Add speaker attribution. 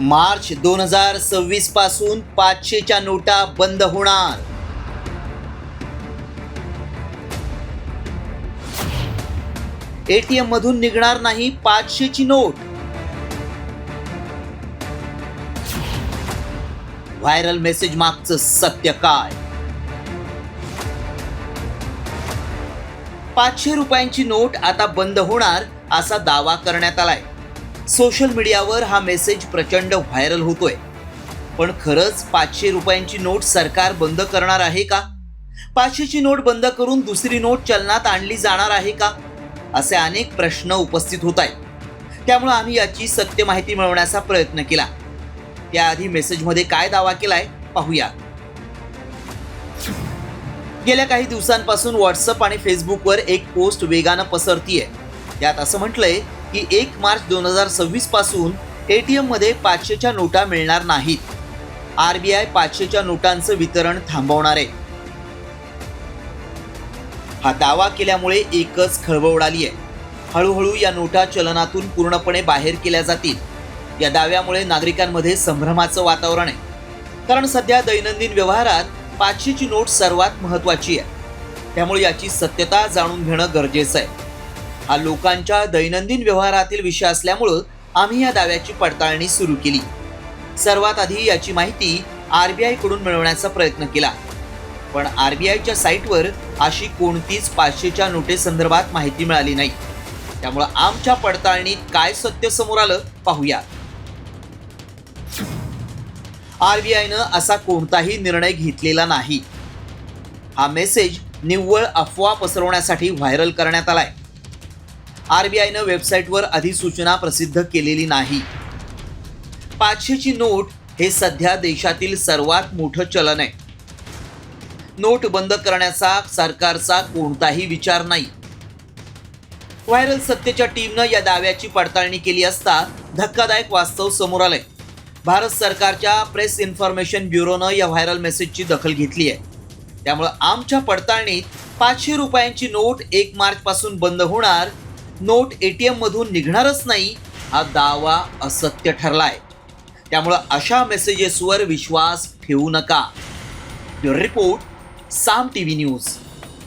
Speaker 1: मार्च 2026 पासून 500च्या नोटा बंद होणार. एटीएम मधून निघणार नाही 500ची नोट. व्हायरल मेसेज मागचं सत्य काय? 500 रुपयांची नोट आता बंद होणार असा दावा करण्यात आलाय. सोशल मीडियावर हा मेसेज प्रचंड व्हायरल होतोय. पण खरंच 500 रुपयांची नोट सरकार बंद करणार आहे का? 500ची नोट बंद करून दुसरी नोट चलनात आणली जाणार आहे का? असे अनेक प्रश्न उपस्थित होत आहेत. त्यामुळे आम्ही याची सत्य माहिती मिळवण्याचा प्रयत्न केला. त्याआधी मेसेजमध्ये काय दावा केलाय पाहूया. गेल्या काही दिवसांपासून व्हॉट्सअप आणि फेसबुकवर एक पोस्ट वेगानं पसरतीये. त्यात असं म्हटलंय की 1 मार्च 2026 पासून एटीएम मध्ये 500च्या नोटा मिळणार नाहीत. आरबीआय 500च्या नोटांचं वितरण थांबवणार आहे. हा दावा केल्यामुळे एकच खळबळ उडाली आहे. हळूहळू या नोटा चलनातून पूर्णपणे बाहेर केल्या जातील. या दाव्यामुळे नागरिकांमध्ये संभ्रमाचं वातावरण आहे. कारण सध्या दैनंदिन व्यवहारात 500ची नोट सर्वात महत्त्वाची आहे. त्यामुळे याची सत्यता जाणून घेणं गरजेचं आहे. हा लोकांच्या दैनंदिन व्यवहारातील विषय असल्यामुळं आम्ही या दाव्याची पडताळणी सुरू केली. सर्वात आधी याची माहिती आरबीआय कडून मिळवण्याचा प्रयत्न केला. पण आरबीआयच्या साईटवर अशी कोणतीच 500च्या नोटेसंदर्भात माहिती मिळाली नाही. त्यामुळे आमच्या पडताळणीत काय सत्य समोर आलं पाहूया. आरबीआयनं असा कोणताही निर्णय घेतलेला नाही. हा मेसेज निव्वळ अफवा पसरवण्यासाठी व्हायरल करण्यात आलाय. आरबीआयनं वेबसाईटवर अधिसूचना प्रसिद्ध केलेली नाही. 500ची नोट हे सध्या देशातील सर्वात मोठं चलन आहे. नोट बंद करण्याचा सरकारचा कोणताही विचार नाही. व्हायरल सत्यच्या टीमनं या दाव्याची पडताळणी केली असता धक्कादायक वास्तव समोर आलंय. भारत सरकारच्या प्रेस इन्फॉर्मेशन ब्युरोनं या व्हायरल मेसेजची दखल घेतली आहे. त्यामुळे आमच्या पडताळणीत 500 रुपयांची नोट 1 मार्च पासून बंद होणार, नोट एटीएम मधून निघणारच नाही हा दावा असत्य ठरलाय. त्यामुळे अशा मेसेजेसवर विश्वास ठेवू नका. ब्युरो रिपोर्ट, साम टीव्ही न्यूज.